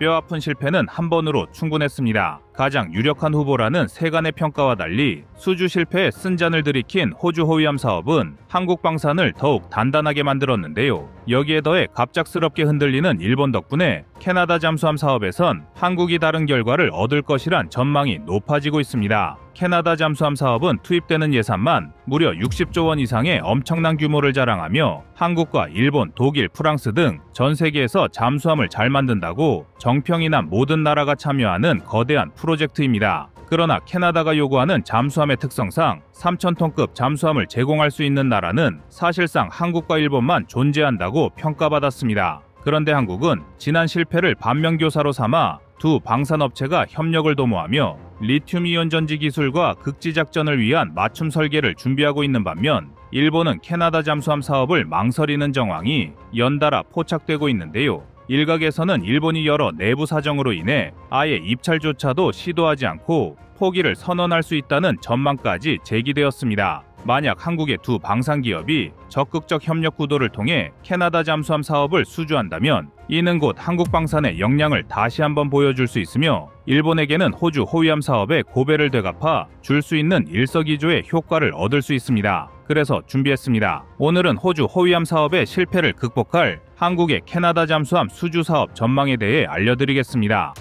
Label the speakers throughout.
Speaker 1: 뼈아픈 실패는 한 번으로 충분했습니다. 가장 유력한 후보라는 세간의 평가와 달리 수주 실패에 쓴잔을 들이킨 호주 호위함 사업은 한국 방산을 더욱 단단하게 만들었는데요. 여기에 더해 갑작스럽게 흔들리는 일본 덕분에 캐나다 잠수함 사업에선 한국이 다른 결과를 얻을 것이란 전망이 높아지고 있습니다. 캐나다 잠수함 사업은 투입되는 예산만 무려 60조 원 이상의 엄청난 규모를 자랑하며 한국과 일본, 독일, 프랑스 등 전 세계에서 잠수함을 잘 만든다고 정평이 난 모든 나라가 참여하는 거대한 프로젝트입니다. 그러나 캐나다가 요구하는 잠수함의 특성상 3,000톤급 잠수함을 제공할 수 있는 나라는 사실상 한국과 일본만 존재한다고 평가받았습니다. 그런데 한국은 지난 실패를 반면교사로 삼아 두 방산업체가 협력을 도모하며 리튬이온 전지 기술과 극지작전을 위한 맞춤 설계를 준비하고 있는 반면 일본은 캐나다 잠수함 사업을 망설이는 정황이 연달아 포착되고 있는데요. 일각에서는 일본이 여러 내부 사정으로 인해 아예 입찰조차도 시도하지 않고 포기를 선언할 수 있다는 전망까지 제기되었습니다. 만약 한국의 두 방산기업이 적극적 협력 구도를 통해 캐나다 잠수함 사업을 수주한다면 이는 곧 한국 방산의 역량을 다시 한번 보여줄 수 있으며 일본에게는 호주 호위함 사업의 고배를 되갚아 줄 수 있는 일석이조의 효과를 얻을 수 있습니다. 그래서 준비했습니다. 오늘은 호주 호위함 사업의 실패를 극복할 한국의 캐나다 잠수함 수주 사업 전망에 대해 알려드리겠습니다.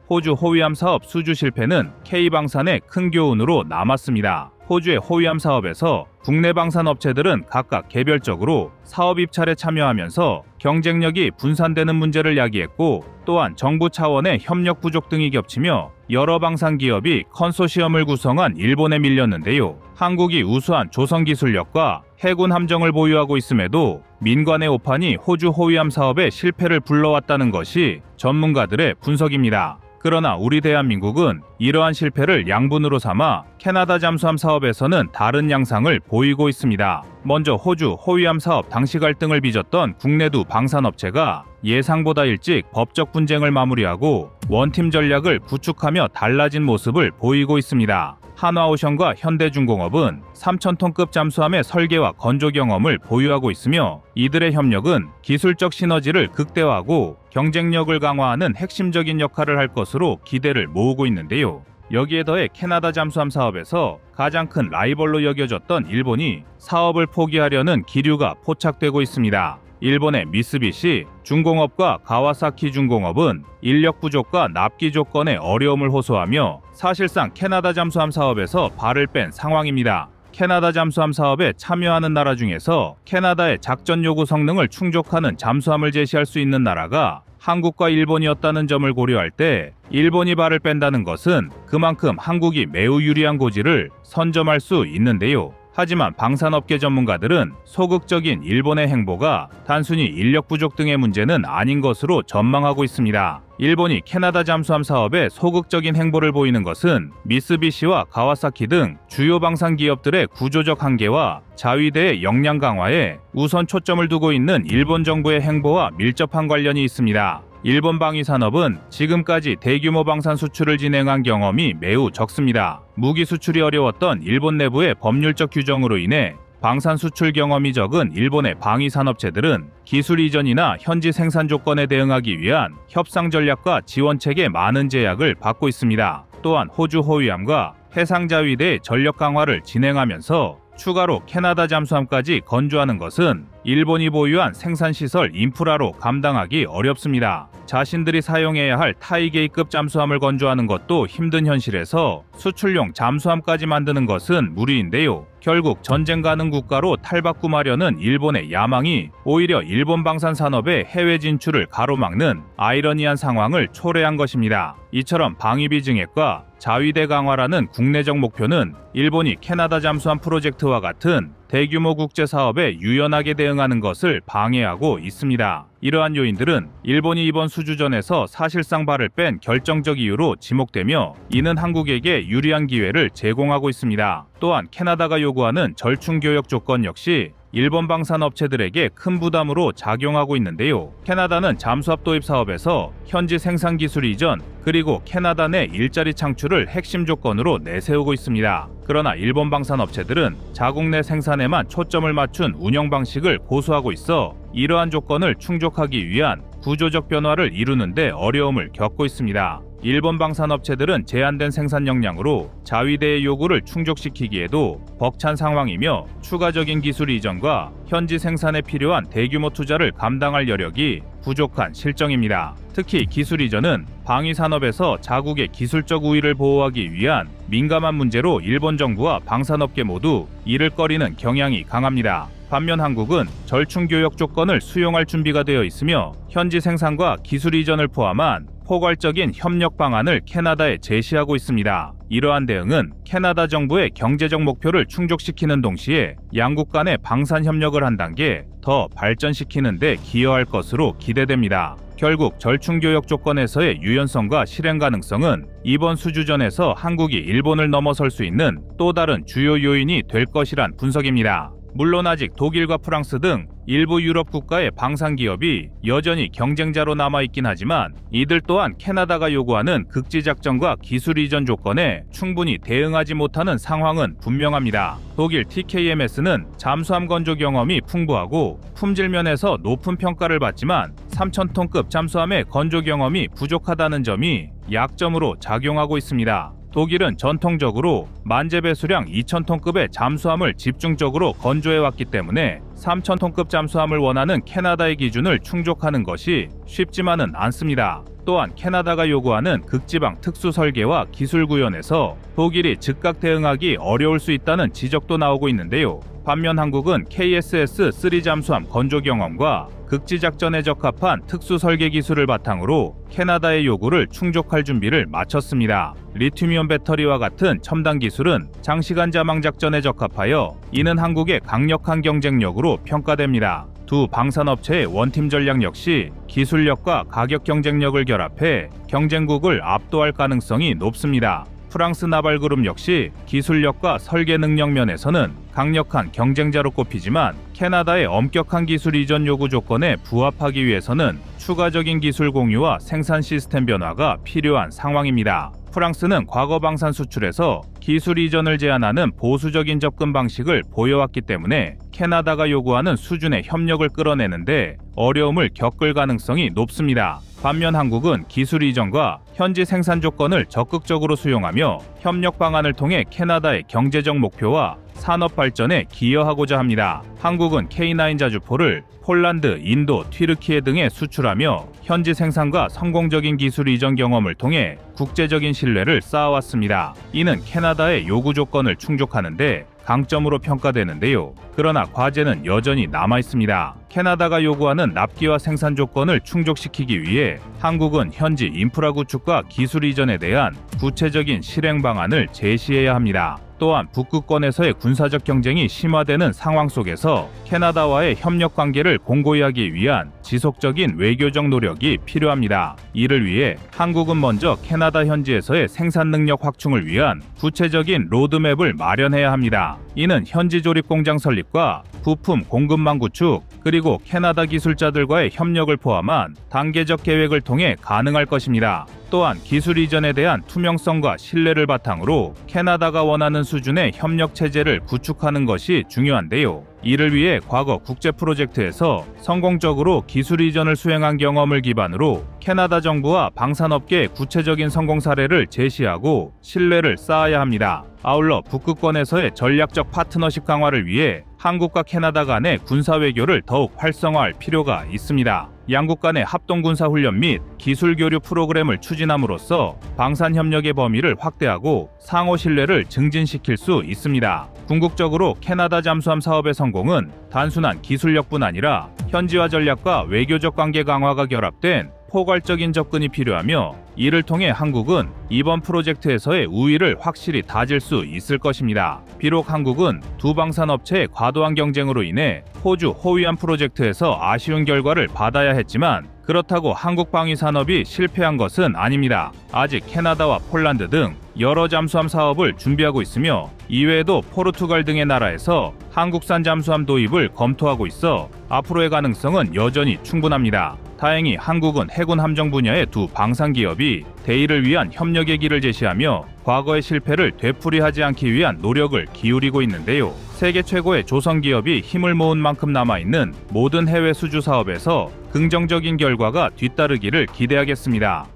Speaker 1: 호주 호위함 사업 수주 실패는 K방산의 큰 교훈으로 남았습니다. 호주의 호위함 사업에서 국내 방산 업체들은 각각 개별적으로 사업 입찰에 참여하면서 경쟁력이 분산되는 문제를 야기했고 또한 정부 차원의 협력 부족 등이 겹치며 여러 방산 기업이 컨소시엄을 구성한 일본에 밀렸는데요. 한국이 우수한 조성 기술력과 해군 함정을 보유하고 있음에도 민관의 오판이 호주 호위함 사업의 실패를 불러왔다는 것이 전문가들의 분석입니다. 그러나 우리 대한민국은 이러한 실패를 양분으로 삼아 캐나다 잠수함 사업에서는 다른 양상을 보이고 있습니다. 먼저 호주 호위함 사업 당시 갈등을 빚었던 국내 두 방산업체가 예상보다 일찍 법적 분쟁을 마무리하고 원팀 전략을 구축하며 달라진 모습을 보이고 있습니다. 한화오션과 현대중공업은 3,000톤급 잠수함의 설계와 건조 경험을 보유하고 있으며 이들의 협력은 기술적 시너지를 극대화하고 경쟁력을 강화하는 핵심적인 역할을 할 것으로 기대를 모으고 있는데요. 여기에 더해 캐나다 잠수함 사업에서 가장 큰 라이벌로 여겨졌던 일본이 사업을 포기하려는 기류가 포착되고 있습니다. 일본의 미쓰비시 중공업과 가와사키 중공업은 인력 부족과 납기 조건의 어려움을 호소하며 사실상 캐나다 잠수함 사업에서 발을 뺀 상황입니다. 캐나다 잠수함 사업에 참여하는 나라 중에서 캐나다의 작전 요구 성능을 충족하는 잠수함을 제시할 수 있는 나라가 한국과 일본이었다는 점을 고려할 때 일본이 발을 뺀다는 것은 그만큼 한국이 매우 유리한 고지를 선점할 수 있는데요. 하지만 방산업계 전문가들은 소극적인 일본의 행보가 단순히 인력 부족 등의 문제는 아닌 것으로 전망하고 있습니다. 일본이 캐나다 잠수함 사업에 소극적인 행보를 보이는 것은 미쓰비시와 가와사키 등 주요 방산 기업들의 구조적 한계와 자위대의 역량 강화에 우선 초점을 두고 있는 일본 정부의 행보와 밀접한 관련이 있습니다. 일본 방위산업은 지금까지 대규모 방산 수출을 진행한 경험이 매우 적습니다. 무기 수출이 어려웠던 일본 내부의 법률적 규정으로 인해 방산 수출 경험이 적은 일본의 방위산업체들은 기술 이전이나 현지 생산 조건에 대응하기 위한 협상 전략과 지원책에 많은 제약을 받고 있습니다. 또한 호주 호위함과 해상자위대의 전력 강화를 진행하면서 추가로 캐나다 잠수함까지 건조하는 것은 일본이 보유한 생산시설 인프라로 감당하기 어렵습니다. 자신들이 사용해야 할 타이게이급 잠수함을 건조하는 것도 힘든 현실에서 수출용 잠수함까지 만드는 것은 무리인데요. 결국 전쟁 가능 국가로 탈바꿈하려는 일본의 야망이 오히려 일본 방산 산업의 해외 진출을 가로막는 아이러니한 상황을 초래한 것입니다. 이처럼 방위비 증액과 자위대 강화라는 국내적 목표는 일본이 캐나다 잠수함 프로젝트와 같은 대규모 국제 사업에 유연하게 대응하는 것을 방해하고 있습니다. 이러한 요인들은 일본이 이번 수주전에서 사실상 발을 뺀 결정적 이유로 지목되며 이는 한국에게 유리한 기회를 제공하고 있습니다. 또한 캐나다가 요구하는 절충 교역 조건 역시 일본 방산 업체들에게 큰 부담으로 작용하고 있는데요. 캐나다는 잠수함 도입 사업에서 현지 생산 기술 이전 그리고 캐나다 내 일자리 창출을 핵심 조건으로 내세우고 있습니다. 그러나 일본 방산 업체들은 자국 내 생산에만 초점을 맞춘 운영 방식을 고수하고 있어 이러한 조건을 충족하기 위한 구조적 변화를 이루는 데 어려움을 겪고 있습니다. 일본 방산업체들은 제한된 생산 역량으로 자위대의 요구를 충족시키기에도 벅찬 상황이며 추가적인 기술 이전과 현지 생산에 필요한 대규모 투자를 감당할 여력이 부족한 실정입니다. 특히 기술 이전은 방위 산업에서 자국의 기술적 우위를 보호하기 위한 민감한 문제로 일본 정부와 방산업계 모두 이를 꺼리는 경향이 강합니다. 반면 한국은 절충 교역 조건을 수용할 준비가 되어 있으며 현지 생산과 기술 이전을 포함한 포괄적인 협력 방안을 캐나다에 제시하고 있습니다. 이러한 대응은 캐나다 정부의 경제적 목표를 충족시키는 동시에 양국 간의 방산 협력을 한 단계 더 발전시키는 데 기여할 것으로 기대됩니다. 결국 절충교역 조건에서의 유연성과 실행 가능성은 이번 수주전에서 한국이 일본을 넘어설 수 있는 또 다른 주요 요인이 될 것이란 분석입니다. 물론 아직 독일과 프랑스 등 일부 유럽 국가의 방산 기업이 여전히 경쟁자로 남아있긴 하지만 이들 또한 캐나다가 요구하는 극지작전과 기술 이전 조건에 충분히 대응하지 못하는 상황은 분명합니다. 독일 TKMS는 잠수함 건조 경험이 풍부하고 품질 면에서 높은 평가를 받지만 3,000톤급 잠수함의 건조 경험이 부족하다는 점이 약점으로 작용하고 있습니다. 독일은 전통적으로 만재 배수량 2,000톤급의 잠수함을 집중적으로 건조해왔기 때문에 3,000톤급 잠수함을 원하는 캐나다의 기준을 충족하는 것이 쉽지만은 않습니다. 또한 캐나다가 요구하는 극지방 특수 설계와 기술 구현에서 독일이 즉각 대응하기 어려울 수 있다는 지적도 나오고 있는데요. 반면 한국은 KSS-3 잠수함 건조 경험과 극지작전에 적합한 특수 설계 기술을 바탕으로 캐나다의 요구를 충족할 준비를 마쳤습니다. 리튬이온 배터리와 같은 첨단 기술은 장시간 자망 작전에 적합하여 이는 한국의 강력한 경쟁력으로 평가됩니다. 두 방산업체의 원팀 전략 역시 기술력과 가격 경쟁력을 결합해 경쟁국을 압도할 가능성이 높습니다. 프랑스 나발그룹 역시 기술력과 설계 능력 면에서는 강력한 경쟁자로 꼽히지만 캐나다의 엄격한 기술 이전 요구 조건에 부합하기 위해서는 추가적인 기술 공유와 생산 시스템 변화가 필요한 상황입니다. 프랑스는 과거 방산 수출에서 기술 이전을 제한하는 보수적인 접근 방식을 보여왔기 때문에 캐나다가 요구하는 수준의 협력을 끌어내는데 어려움을 겪을 가능성이 높습니다. 반면 한국은 기술 이전과 현지 생산 조건을 적극적으로 수용하며 협력 방안을 통해 캐나다의 경제적 목표와 산업 발전에 기여하고자 합니다. 한국은 K9 자주포를 폴란드, 인도, 튀르키예 등에 수출하며 현지 생산과 성공적인 기술 이전 경험을 통해 국제적인 신뢰를 쌓아왔습니다. 이는 캐나다의 요구 조건을 충족하는데 강점으로 평가되는데요. 그러나 과제는 여전히 남아있습니다. 캐나다가 요구하는 납기와 생산 조건을 충족시키기 위해 한국은 현지 인프라 구축과 기술 이전에 대한 구체적인 실행 방안을 제시해야 합니다. 또한 북극권에서의 군사적 경쟁이 심화되는 상황 속에서 캐나다와의 협력 관계를 공고히 하기 위한 지속적인 외교적 노력이 필요합니다. 이를 위해 한국은 먼저 캐나다 현지에서의 생산 능력 확충을 위한 구체적인 로드맵을 마련해야 합니다. 이는 현지 조립 공장 설립과 부품 공급망 구축, 그리고 캐나다 기술자들과의 협력을 포함한 단계적 계획을 통해 가능할 것입니다. 또한 기술 이전에 대한 투명성과 신뢰를 바탕으로 캐나다가 원하는 수준의 협력 체제를 구축하는 것이 중요한데요. 이를 위해 과거 국제 프로젝트에서 성공적으로 기술 이전을 수행한 경험을 기반으로 캐나다 정부와 방산업계의 구체적인 성공 사례를 제시하고 신뢰를 쌓아야 합니다. 아울러 북극권에서의 전략적 파트너십 강화를 위해 한국과 캐나다 간의 군사 외교를 더욱 활성화할 필요가 있습니다. 양국 간의 합동군사훈련 및 기술교류 프로그램을 추진함으로써 방산협력의 범위를 확대하고 상호 신뢰를 증진시킬 수 있습니다. 궁극적으로 캐나다 잠수함 사업의 성공은 단순한 기술력뿐 아니라 현지화 전략과 외교적 관계 강화가 결합된 포괄적인 접근이 필요하며 이를 통해 한국은 이번 프로젝트에서의 우위를 확실히 다질 수 있을 것입니다. 비록 한국은 두 방산업체의 과도한 경쟁으로 인해 호주 호위안 프로젝트에서 아쉬운 결과를 받아야 했지만 그렇다고 한국 방위 산업이 실패한 것은 아닙니다. 아직 캐나다와 폴란드 등 여러 잠수함 사업을 준비하고 있으며 이외에도 포르투갈 등의 나라에서 한국산 잠수함 도입을 검토하고 있어 앞으로의 가능성은 여전히 충분합니다. 다행히 한국은 해군 함정 분야의 두 방산 기업이 대의를 위한 협력의 길을 제시하며 과거의 실패를 되풀이하지 않기 위한 노력을 기울이고 있는데요. 세계 최고의 조선 기업이 힘을 모은 만큼 남아있는 모든 해외 수주 사업에서 긍정적인 결과가 뒤따르기를 기대하겠습니다.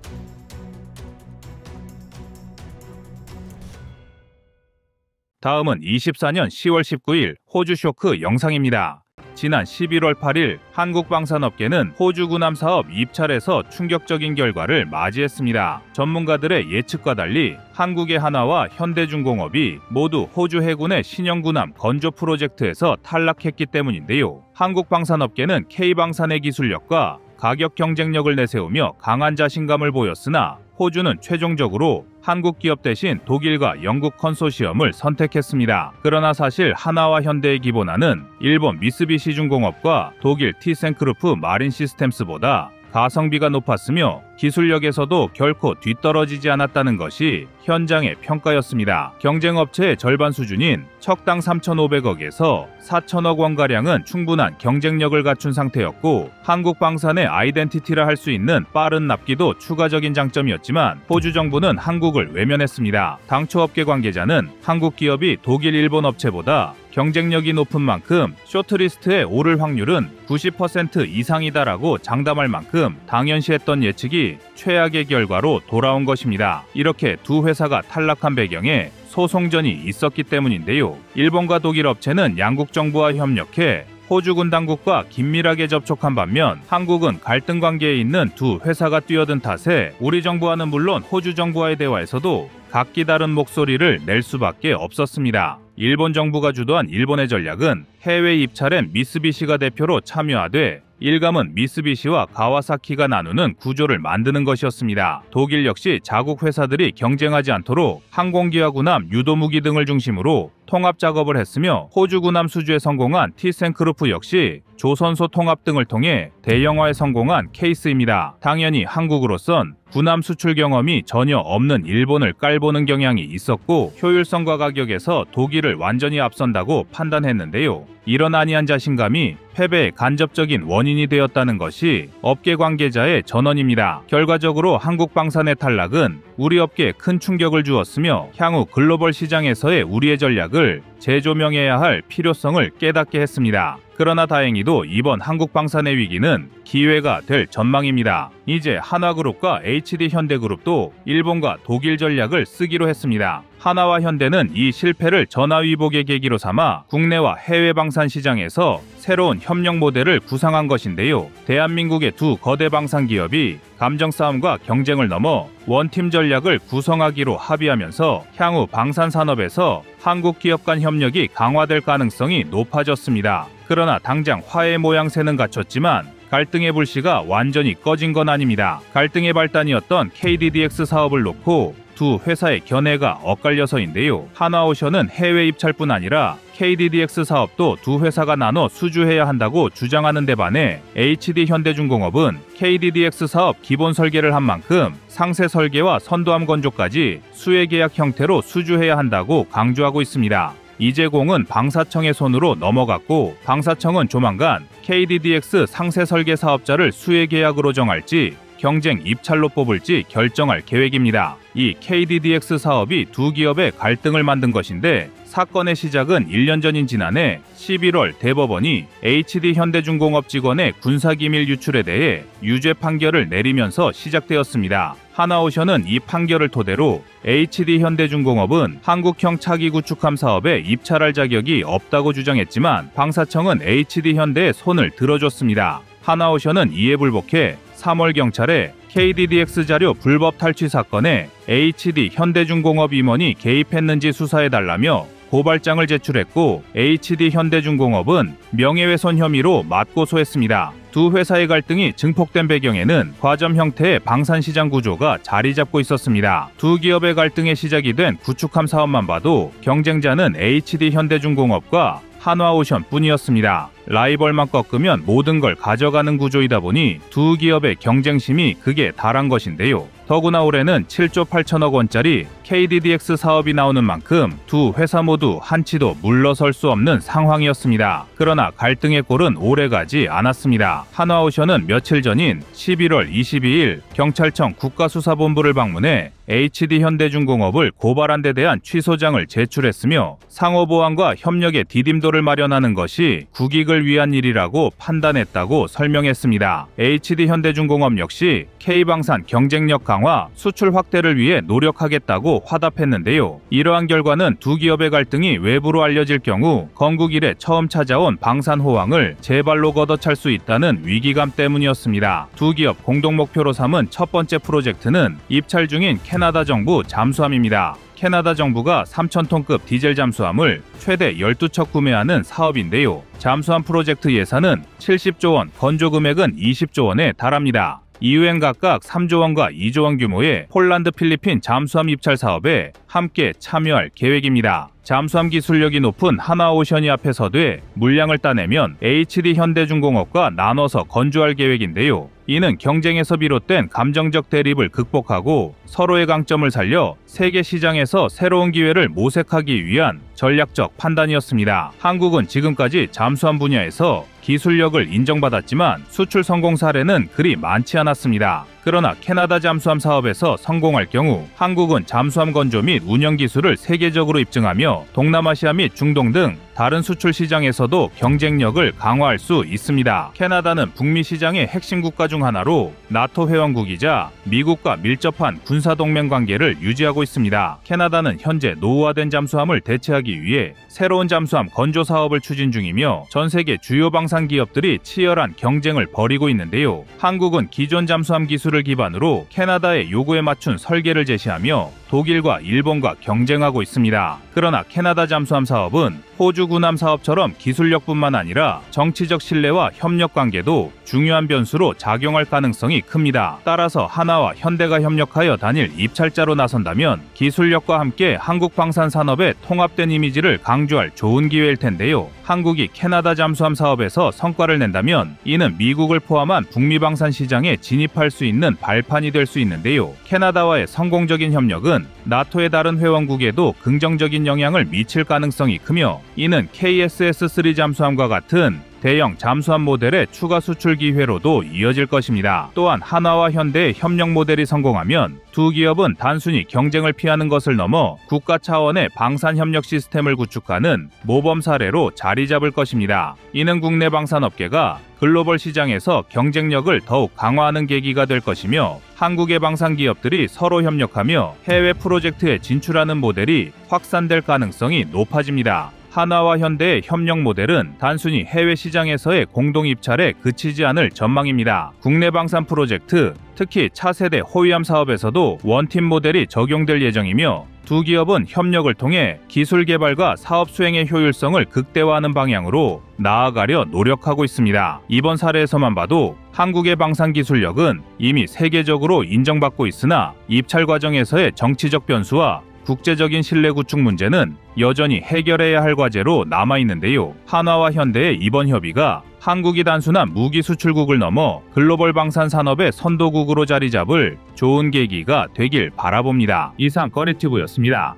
Speaker 1: 다음은 24년 10월 19일 호주 쇼크 영상입니다. 지난 11월 8일 한국 방산업계는 호주 군함 사업 입찰에서 충격적인 결과를 맞이했습니다. 전문가들의 예측과 달리 한국의 하나와 현대중공업이 모두 호주 해군의 신형 군함 건조 프로젝트에서 탈락했기 때문인데요. 한국 방산업계는 K방산의 기술력과 가격 경쟁력을 내세우며 강한 자신감을 보였으나 호주는 최종적으로 한국 기업 대신 독일과 영국 컨소시엄을 선택했습니다. 그러나 사실 하나와 현대의 기본하는 일본 미쓰비시 중공업과 독일 티센크루프 마린 시스템스보다 가성비가 높았으며 기술력에서도 결코 뒤떨어지지 않았다는 것이 현장의 평가였습니다. 경쟁업체의 절반 수준인 척당 3,500억에서 4,000억 원가량은 충분한 경쟁력을 갖춘 상태였고 한국 방산의 아이덴티티라 할 수 있는 빠른 납기도 추가적인 장점이었지만 호주 정부는 한국을 외면했습니다. 당초 업계 관계자는 한국 기업이 독일, 일본 업체보다 경쟁력이 높은 만큼 쇼트리스트에 오를 확률은 90% 이상이다라고 장담할 만큼 당연시했던 예측이 최악의 결과로 돌아온 것입니다. 이렇게 두 회사가 탈락한 배경에 소송전이 있었기 때문인데요. 일본과 독일 업체는 양국 정부와 협력해 호주군 당국과 긴밀하게 접촉한 반면 한국은 갈등 관계에 있는 두 회사가 뛰어든 탓에 우리 정부와는 물론 호주 정부와의 대화에서도 각기 다른 목소리를 낼 수밖에 없었습니다. 일본 정부가 주도한 일본의 전략은 해외 입찰엔 미쓰비시가 대표로 참여하되 일감은 미쓰비시와 가와사키가 나누는 구조를 만드는 것이었습니다. 독일 역시 자국 회사들이 경쟁하지 않도록 항공기와 군함, 유도무기 등을 중심으로 통합 작업을 했으며 호주 군함 수주에 성공한 티센크루프 역시 조선소 통합 등을 통해 대형화에 성공한 케이스입니다. 당연히 한국으로선 군함 수출 경험이 전혀 없는 일본을 깔보는 경향이 있었고 효율성과 가격에서 독일을 완전히 앞선다고 판단했는데요. 이런 안이한 자신감이 패배의 간접적인 원인이 되었다는 것이 업계 관계자의 전언입니다. 결과적으로 한국 방산의 탈락은 우리 업계에 큰 충격을 주었으며 향후 글로벌 시장에서의 우리의 전략을 재조명해야 할 필요성을 깨닫게 했습니다. 그러나 다행히도 이번 한국 방산의 위기는 기회가 될 전망입니다. 이제 한화그룹과 HD 현대그룹도 일본과 독일 전략을 쓰기로 했습니다. 하나와 현대는 이 실패를 전화위복의 계기로 삼아 국내와 해외 방산 시장에서 새로운 협력 모델을 구상한 것인데요. 대한민국의 두 거대 방산 기업이 감정 싸움과 경쟁을 넘어 원팀 전략을 구성하기로 합의하면서 향후 방산 산업에서 한국 기업 간 협력이 강화될 가능성이 높아졌습니다. 그러나 당장 화해 모양새는 갖췄지만 갈등의 불씨가 완전히 꺼진 건 아닙니다. 갈등의 발단이었던 KDDX 사업을 놓고 두 회사의 견해가 엇갈려서인데요. 하나오션은 해외 입찰뿐 아니라 KDDX 사업도 두 회사가 나눠 수주해야 한다고 주장하는 데 반해 HD 현대중공업은 KDDX 사업 기본 설계를 한 만큼 상세 설계와 선도함 건조까지 수혜 계약 형태로 수주해야 한다고 강조하고 있습니다. 이 제공은 방사청의 손으로 넘어갔고 방사청은 조만간 KDDX 상세 설계 사업자를 수혜 계약으로 정할지 경쟁 입찰로 뽑을지 결정할 계획입니다. 이 KDDX 사업이 두 기업의 갈등을 만든 것인데 사건의 시작은 1년 전인 지난해 11월 대법원이 HD 현대중공업 직원의 군사기밀 유출에 대해 유죄 판결을 내리면서 시작되었습니다. 하나오션은 이 판결을 토대로 HD 현대중공업은 한국형 차기 구축함 사업에 입찰할 자격이 없다고 주장했지만 방사청은 HD 현대의 손을 들어줬습니다. 하나오션은 이에 불복해 3월 경찰에 KDDX 자료 불법 탈취 사건에 HD 현대중공업 임원이 개입했는지 수사해달라며 고발장을 제출했고 HD 현대중공업은 명예훼손 혐의로 맞고소했습니다. 두 회사의 갈등이 증폭된 배경에는 과점 형태의 방산시장 구조가 자리 잡고 있었습니다. 두 기업의 갈등의 시작이 된 구축함 사업만 봐도 경쟁자는 HD 현대중공업과 한화오션 뿐이었습니다. 라이벌만 꺾으면 모든 걸 가져가는 구조이다 보니 두 기업의 경쟁심이 극에 달한 것인데요. 더구나 올해는 7조 8천억 원짜리 KDDX 사업이 나오는 만큼 두 회사 모두 한치도 물러설 수 없는 상황이었습니다. 그러나 갈등의 골은 오래가지 않았습니다. 한화오션은 며칠 전인 11월 22일 경찰청 국가수사본부를 방문해 HD현대중공업을 고발한 데 대한 취소장을 제출했으며 상호보안과 협력의 디딤돌을 마련하는 것이 국익을 위한 일이라고 판단했다고 설명했습니다. HD현대중공업 역시 K방산 경쟁력 강화, 수출 확대를 위해 노력하겠다고 화답했는데요. 이러한 결과는 두 기업의 갈등이 외부로 알려질 경우 건국 이래 처음 찾아온 방산 호황을 제 발로 걷어찰 수 있다는 위기감 때문이었습니다. 두 기업 공동 목표로 삼은 첫 번째 프로젝트는 입찰 중인 캐나다 정부 잠수함입니다. 캐나다 정부가 3,000톤급 디젤 잠수함을 최대 12척 구매하는 사업인데요. 잠수함 프로젝트 예산은 70조 원, 건조 금액은 20조 원에 달합니다. 이후엔 각각 3조 원과 2조 원 규모의 폴란드, 필리핀 잠수함 입찰 사업에 함께 참여할 계획입니다. 잠수함 기술력이 높은 한화오션이 앞에 서되 물량을 따내면 HD현대중공업과 나눠서 건조할 계획인데요. 이는 경쟁에서 비롯된 감정적 대립을 극복하고 서로의 강점을 살려 세계 시장에서 새로운 기회를 모색하기 위한 전략적 판단이었습니다. 한국은 지금까지 잠수함 분야에서 기술력을 인정받았지만 수출 성공 사례는 그리 많지 않았습니다. 그러나 캐나다 잠수함 사업에서 성공할 경우 한국은 잠수함 건조 및 운영 기술을 세계적으로 입증하며 동남아시아 및 중동 등 다른 수출 시장에서도 경쟁력을 강화할 수 있습니다. 캐나다는 북미 시장의 핵심 국가 중 하나로 나토 회원국이자 미국과 밀접한 군사동맹 관계를 유지하고 있습니다. 캐나다는 현재 노후화된 잠수함을 대체하기 위해 새로운 잠수함 건조 사업을 추진 중이며 전 세계 주요 방산 기업들이 치열한 경쟁을 벌이고 있는데요. 한국은 기존 잠수함 기술을 기반으로 캐나다의 요구에 맞춘 설계를 제시하며 독일과 일본과 경쟁하고 있습니다. 그러나 캐나다 잠수함 사업은 호주 군함 사업처럼 기술력뿐만 아니라 정치적 신뢰와 협력 관계도 중요한 변수로 작용할 가능성이 큽니다. 따라서 하나와 현대가 협력하여 단일 입찰자로 나선다면 기술력과 함께 한국 방산 산업의 통합된 이미지를 강조할 좋은 기회일 텐데요. 한국이 캐나다 잠수함 사업에서 성과를 낸다면 이는 미국을 포함한 북미 방산 시장에 진입할 수 있는 발판이 될 수 있는데요. 캐나다와의 성공적인 협력은 나토의 다른 회원국에도 긍정적인 영향을 미칠 가능성이 크며 이는 KSS-3 잠수함과 같은 대형 잠수함 모델의 추가 수출 기회로도 이어질 것입니다. 또한 한화와 현대의 협력 모델이 성공하면 두 기업은 단순히 경쟁을 피하는 것을 넘어 국가 차원의 방산 협력 시스템을 구축하는 모범 사례로 자리 잡을 것입니다. 이는 국내 방산업계가 글로벌 시장에서 경쟁력을 더욱 강화하는 계기가 될 것이며 한국의 방산 기업들이 서로 협력하며 해외 프로젝트에 진출하는 모델이 확산될 가능성이 높아집니다. 한화와 현대의 협력 모델은 단순히 해외 시장에서의 공동 입찰에 그치지 않을 전망입니다. 국내 방산 프로젝트, 특히 차세대 호위함 사업에서도 원팀 모델이 적용될 예정이며 두 기업은 협력을 통해 기술 개발과 사업 수행의 효율성을 극대화하는 방향으로 나아가려 노력하고 있습니다. 이번 사례에서만 봐도 한국의 방산 기술력은 이미 세계적으로 인정받고 있으나 입찰 과정에서의 정치적 변수와 국제적인 신뢰 구축 문제는 여전히 해결해야 할 과제로 남아있는데요. 한화와 현대의 이번 협의가 한국이 단순한 무기 수출국을 넘어 글로벌 방산 산업의 선도국으로 자리 잡을 좋은 계기가 되길 바라봅니다. 이상 꺼리튜브였습니다.